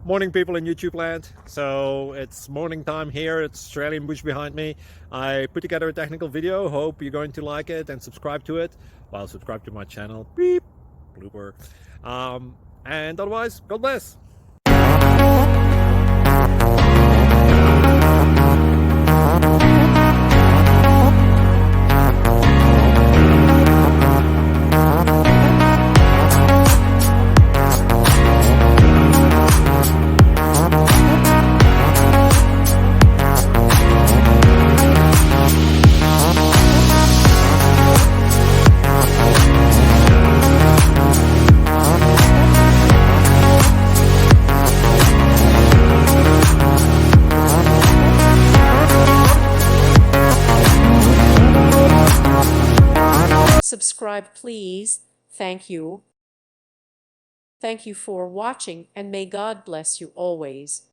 Morning, people in YouTube land. So it's morning time here. It's Australian bush behind me. I put together a technical video. Hope you're going to like it and subscribe to it. Well, subscribe to my channel. Beep. Blooper. And otherwise, God bless. Subscribe, please. Thank you. Thank you for watching, and may God bless you always.